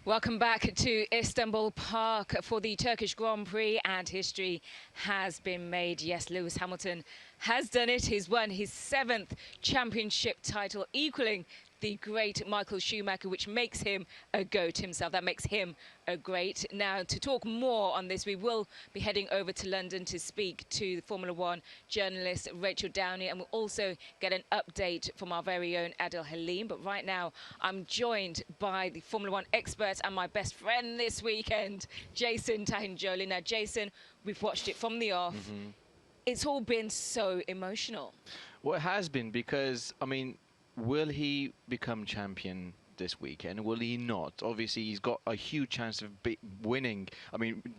Welcome back to Istanbul Park for the Turkish Grand Prix, and history has been made. Yes, Lewis Hamilton has done it. He's won his 7th championship title, equaling the great Michael Schumacher, which makes him a GOAT himself. That makes him a great. Now, to talk more on this, we will be heading over to London to speak to the Formula One journalist Rachel Downey, and we'll also get an update from our very own Adil Halim. But right now, I'm joined by the Formula One expert and my best friend this weekend, Jason Tahincioglu. Now, Jason, we've watched it from the off. It's all been so emotional. Well, it has been, because, I mean, will he become champion this weekend? Will he not? Obviously, he's got a huge chance of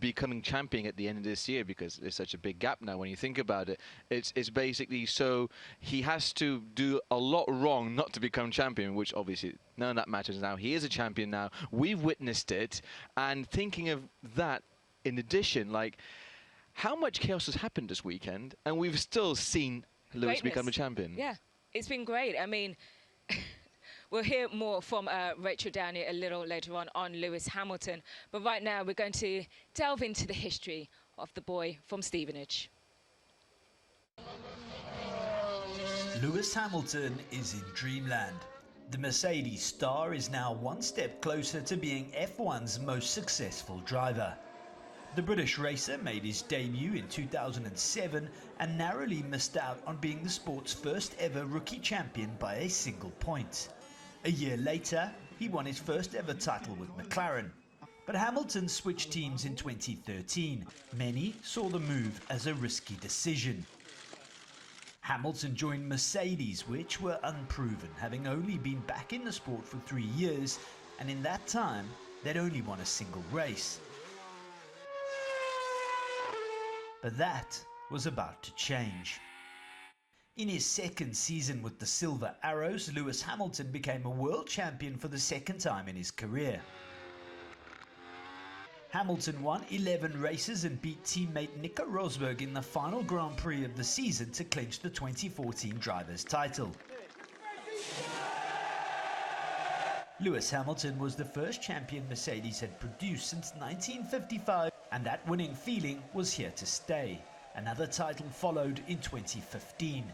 becoming champion at the end of this year, because there's such a big gap now when you think about it. It's basically, so he has to do a lot wrong not to become champion, which obviously none of that matters now. He is a champion now. We've witnessed it. And thinking of that, in addition, like, how much chaos has happened this weekend, and we've still seen Lewis become a champion. Yeah, it's been great. I mean, we'll hear more from Rachel Downey a little later on Lewis Hamilton. But right now, we're going to delve into the history of the boy from Stevenage. Lewis Hamilton is in dreamland. The Mercedes star is now one step closer to being F1's most successful driver. The British racer made his debut in 2007 and narrowly missed out on being the sport's first ever rookie champion by a single point. A year later, he won his first ever title with McLaren. But Hamilton switched teams in 2013. Many saw the move as a risky decision. Hamilton joined Mercedes, which were unproven, having only been back in the sport for 3 years, and in that time, they'd only won a single race. But that was about to change. In his second season with the Silver Arrows, Lewis Hamilton became a world champion for the second time in his career. Hamilton won 11 races and beat teammate Nico Rosberg in the final Grand Prix of the season to clinch the 2014 driver's title. Lewis Hamilton was the first champion Mercedes had produced since 1955, and that winning feeling was here to stay. Another title followed in 2015.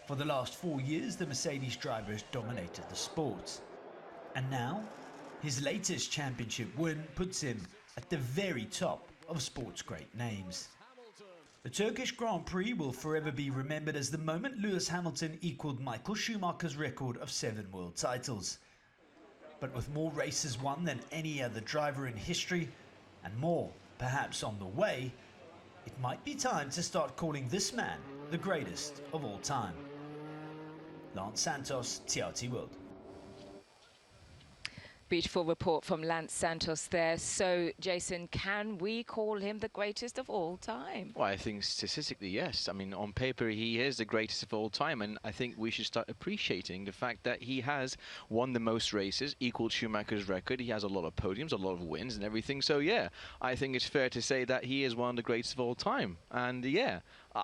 For the last 4 years, the Mercedes driver has dominated the sport. And now, his latest championship win puts him at the very top of sport's great names. The Turkish Grand Prix will forever be remembered as the moment Lewis Hamilton equaled Michael Schumacher's record of 7 world titles. But with more races won than any other driver in history, and more perhaps on the way, it might be time to start calling this man the greatest of all time. Lance Santos, TRT World. Beautiful report from Lance Santos there. So, Jason, can we call him the greatest of all time? Well, I think statistically, yes. I mean, on paper, he is the greatest of all time. And I think we should start appreciating the fact that he has won the most races, equaled Schumacher's record. He has a lot of podiums, a lot of wins and everything. So, yeah, I think it's fair to say that he is one of the greatest of all time. And, yeah,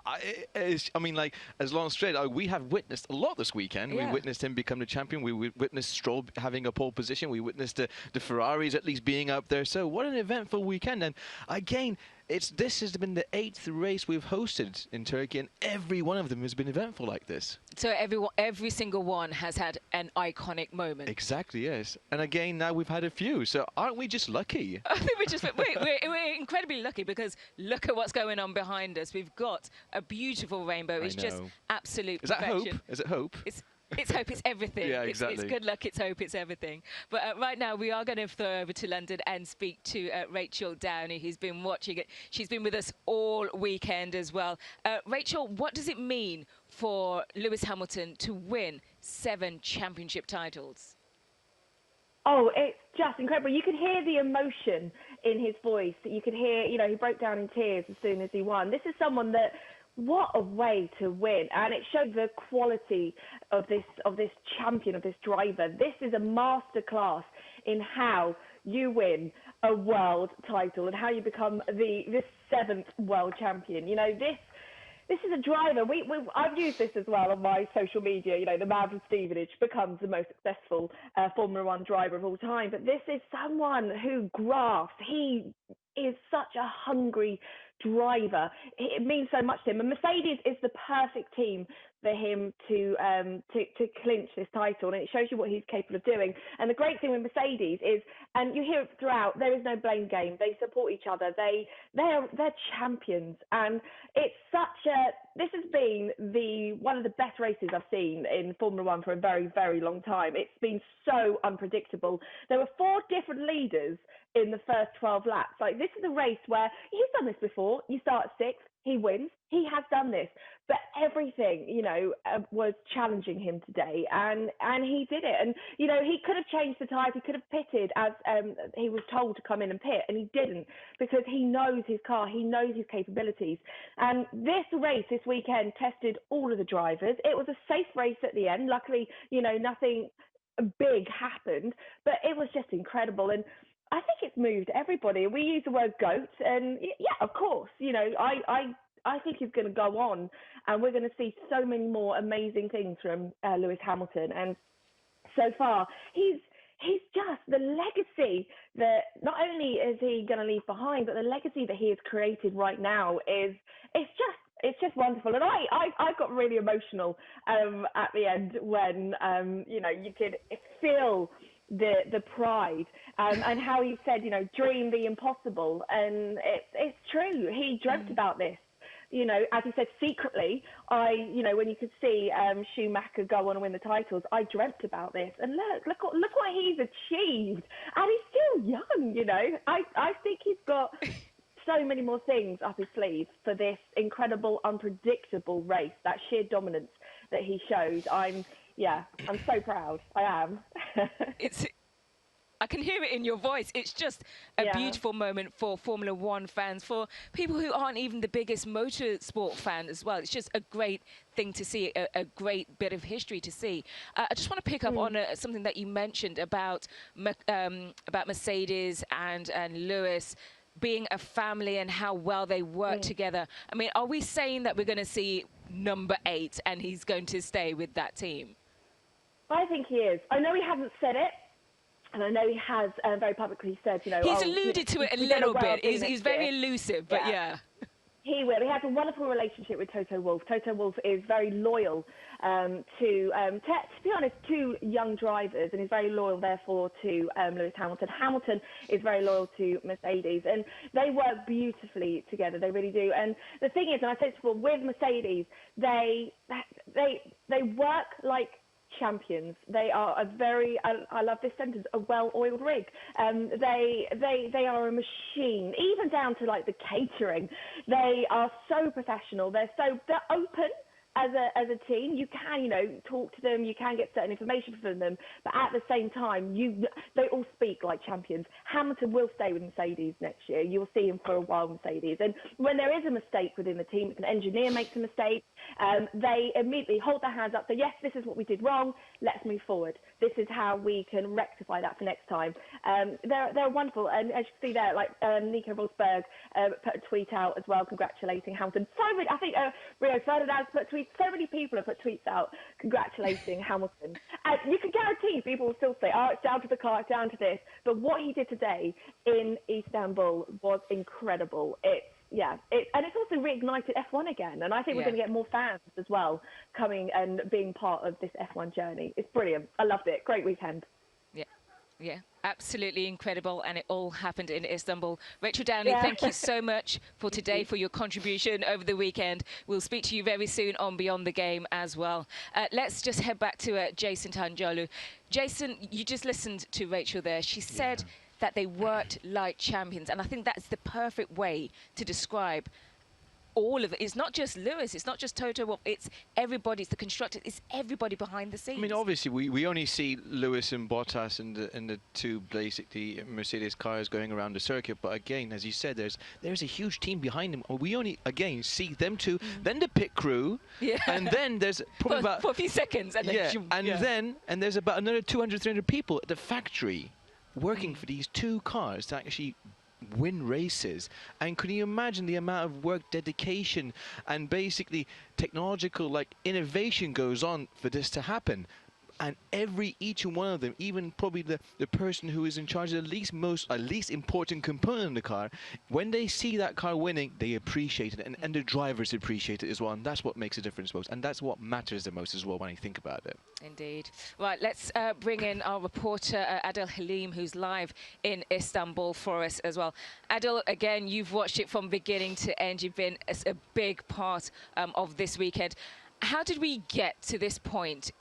I mean, like, as Lance said, we have witnessed a lot this weekend. Yeah. We witnessed him become the champion. We witnessed Stroll having a pole position. We witnessed the Ferraris at least being up there. So what an eventful weekend. And again, this has been the 8th race we've hosted in Turkey, and every one of them has been eventful like this. So every single one has had an iconic moment. Exactly, yes. And again, now we've had a few. So aren't we just lucky? I think we're incredibly lucky, because look at what's going on behind us. We've got a beautiful rainbow. It's just absolute perfection. Is that hope? Is it hope? It's hope, it's everything. Yeah, exactly. It's good luck, it's hope, it's everything. But right now, we are going to throw over to London and speak to Rachel Downey, who's been watching it. She's been with us all weekend as well. Rachel, what does it mean for Lewis Hamilton to win 7 championship titles? Oh, it's just incredible. You could hear the emotion in his voice. You could hear, you know, he broke down in tears as soon as he won. This is someone that, what a way to win. And it showed the quality of this champion, of this driver. This is a masterclass in how you win a world title and how you become the 7th world champion. You know, this this is a driver. I've used this as well on my social media. You know, the man from Stevenage becomes the most successful Formula One driver of all time. But this is someone who grafts. He is such a hungry driver. It means so much to him. And Mercedes is the perfect team for him to clinch this title, and it shows you what he's capable of doing. And the great thing with Mercedes is, and you hear it throughout, there is no blame game. They support each other. They're champions, and it's this has been one of the best races I've seen in Formula One for a very, very long time. It's been so unpredictable. There were 4 different leaders in the first 12 laps. Like, this is a race where he's done this before. You start at 6th, he wins. He has done this, but everything, you know, was challenging him today, and he did it. And you know, he could have changed the tyres, he could have pitted as he was told to come in and pit, and he didn't, because he knows his car, he knows his capabilities. And this race this weekend tested all of the drivers. It was a safe race at the end. Luckily, you know, nothing big happened, but it was just incredible. And I think it's moved everybody. We use the word GOAT, and yeah, of course, you know, I think he's going to go on, and we're going to see so many more amazing things from Lewis Hamilton. And so far, he's just the legacy that not only is he going to leave behind, but the legacy that he has created right now it's just wonderful. And I got really emotional at the end when you know, you could feel the pride, and how he said, you know, dream the impossible. And it's true. He dreamt about this. You know, as he said, secretly, you know, when you could see Schumacher go on and win the titles, I dreamt about this. And look what he's achieved. And he's still young, you know. I think he's got so many more things up his sleeve for this incredible, unpredictable race, that sheer dominance that he shows. I'm so proud. I am. I can hear it in your voice. It's just a beautiful moment for Formula One fans, for people who aren't even the biggest motorsport fan as well. It's just a great thing to see, a great bit of history to see. I just want to pick up on something that you mentioned about Mercedes and Lewis being a family and how well they work together. I mean, are we saying that we're going to see number 8 and he's going to stay with that team? I think he is. I know he hasn't said it, and I know he has very publicly said, you know... He's alluded to it a little bit. He's very elusive, but yeah. He will. He has a wonderful relationship with Toto Wolff. Toto Wolff is very loyal to be honest, to young drivers, and is very loyal, therefore, to Lewis Hamilton. Hamilton is very loyal to Mercedes, and they work beautifully together. They really do. And the thing is, and I said this before, with Mercedes, they work like champions. They are I love this sentence, a well-oiled rig. They are a machine, even down to like the catering. They are so professional. They're open as a team. You can, you know, talk to them, you can get certain information from them, but at the same time, they all speak like champions. Hamilton will stay with Mercedes next year. You'll see him for a while, Mercedes. And when there is a mistake within the team, if an engineer makes a mistake, they immediately hold their hands up, say, yes, this is what we did wrong, let's move forward. This is how we can rectify that for next time. They're wonderful. And as you can see there, like Nico Rosberg put a tweet out as well, congratulating Hamilton. So many, I think Rio Ferdinand put tweets. So many people have put tweets out congratulating Hamilton. And you can guarantee people will still say, oh, it's down to the car, it's down to this. But what he did today in Istanbul was incredible. And it's also reignited F1 again. And I think we're going to get more fans as well coming and being part of this F1 journey. It's brilliant. I loved it. Great weekend. Yeah, absolutely incredible, and it all happened in Istanbul. Rachel Downey, thank you so much for today, for your contribution over the weekend. We'll speak to you very soon on Beyond the Game as well. Let's just head back to Jason Tahincioglu. Jason, you just listened to Rachel there. She said that they worked like champions, and I think that's the perfect way to describe all of it. It's not just Lewis, it's not just Toto, it's everybody, it's the constructors, it's everybody behind the scenes. I mean, obviously, we only see Lewis and Bottas and the two basically Mercedes cars going around the circuit, but again, as you said, there's a huge team behind them. We only, again, see them two, then the pit crew, and then there's probably about... For a few seconds, and then... and there's about another 200, 300 people at the factory working for these two cars to actually win races. And can you imagine the amount of work, dedication, and basically technological innovation goes on for this to happen? And each and one of them, even probably the person who is in charge of the least important component of the car, when they see that car winning, they appreciate it, and the drivers appreciate it as well. And that's what makes a difference most, and that's what matters the most as well when I think about it. Indeed. Right, let's bring in our reporter Adel Halim, who's live in Istanbul for us as well. Adel, again, you've watched it from beginning to end. You've been a big part of this weekend. How did we get to this point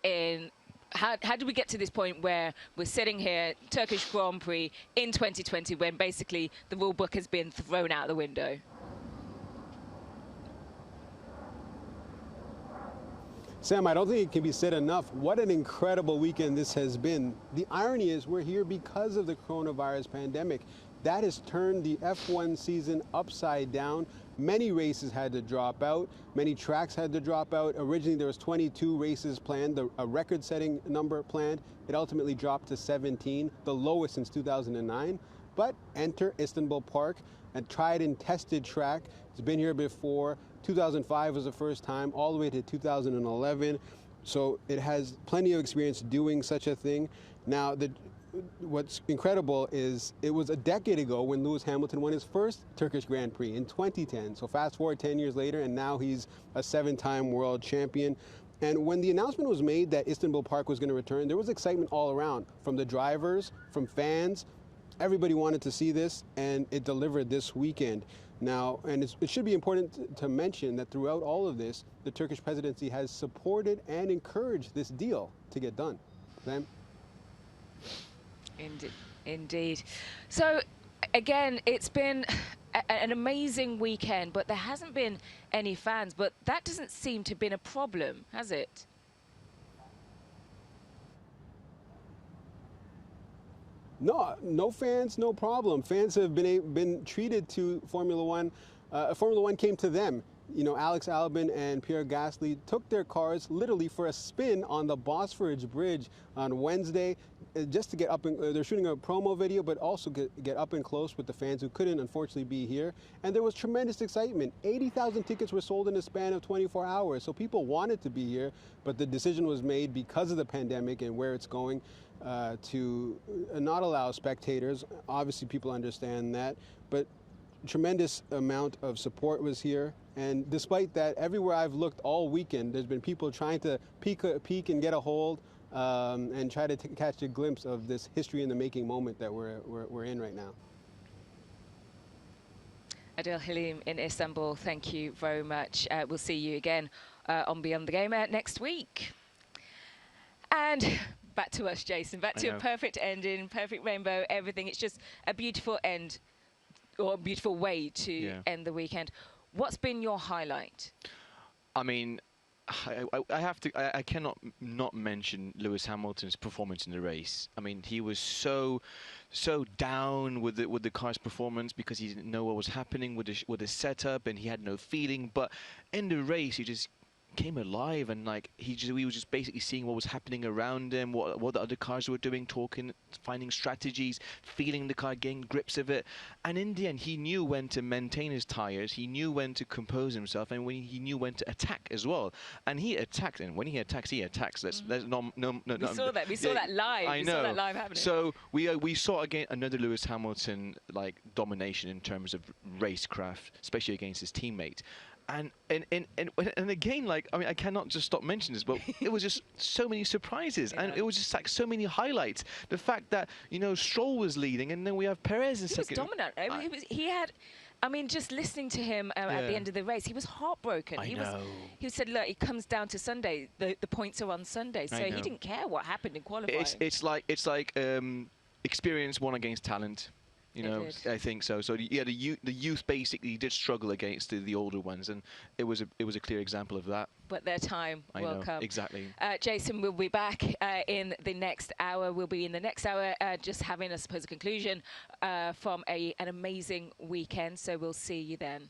How did we get to this point where we're sitting here, Turkish Grand Prix in 2020, when basically the rule book has been thrown out the window? Sam, I don't think it can be said enough. What an incredible weekend this has been. The irony is we're here because of the coronavirus pandemic. That has turned the F1 season upside down. Many races had to drop out. Many tracks had to drop out. Originally, there was 22 races planned, a record-setting number planned. It ultimately dropped to 17, the lowest since 2009. But enter Istanbul Park, a tried and tested track. It's been here before. 2005 was the first time, all the way to 2011. So it has plenty of experience doing such a thing. Now, what's incredible is it was a decade ago when Lewis Hamilton won his first Turkish Grand Prix in 2010. So fast forward 10 years later, and now he's a 7-time world champion. And when the announcement was made that Istanbul Park was going to return, there was excitement all around, from the drivers, from fans. Everybody wanted to see this, and it delivered this weekend. Now, and it should be important to mention that throughout all of this, the Turkish presidency has supported and encouraged this deal to get done. Sam? Indeed. So, again, it's been an amazing weekend, but there hasn't been any fans. But that doesn't seem to have been a problem, has it? No fans, no problem. Fans have been treated to Formula One. Formula One came to them. You know, Alex Albon and Pierre Gasly took their cars literally for a spin on the Bosphorus Bridge on Wednesday, just to get up. They're shooting a promo video, but also get up and close with the fans who couldn't, unfortunately, be here. And there was tremendous excitement. 80,000 tickets were sold in a span of 24 hours. So people wanted to be here, but the decision was made because of the pandemic and where it's going to not allow spectators. Obviously, people understand that, but tremendous amount of support was here. And despite that, everywhere I've looked all weekend, there's been people trying to peek and get a hold and try to catch a glimpse of this history in the making moment that we're in right now. Adel Halim in Istanbul, thank you very much. We'll see you again on Beyond the Game next week. And back to us, Jason, back to a perfect ending, perfect rainbow, everything. It's just a beautiful end, or a beautiful way to end the weekend. What's been your highlight? I mean, I cannot not mention Lewis Hamilton's performance in the race. I mean, he was so down with the car's performance because he didn't know what was happening with the setup, and he had no feeling. But in the race, he just came alive, and we were just basically seeing what was happening around him, what the other cars were doing, talking, finding strategies, feeling the car, getting grips of it. And in the end, he knew when to maintain his tires, he knew when to compose himself, and he knew when to attack as well. And he attacked, and when he attacks, he attacks. We saw that live. I know. We saw that live happening. So we saw again another Lewis Hamilton domination in terms of racecraft, especially against his teammate. And again, I mean, I cannot just stop mentioning this, but it was just so many surprises, and it was just so many highlights. The fact that Stroll was leading, and then we have Perez in second. He was dominant. He had. I mean, just listening to him at the end of the race, he was heartbroken. He said, look, it comes down to Sunday. The points are on Sunday, so he didn't care what happened in qualifying. It's like experience won against talent. I think so. So yeah, the youth basically did struggle against the older ones, and it was a clear example of that. But their time will come. Exactly. Jason will be back in the next hour. We'll be in the next hour just having, I suppose, a conclusion from an amazing weekend. So we'll see you then.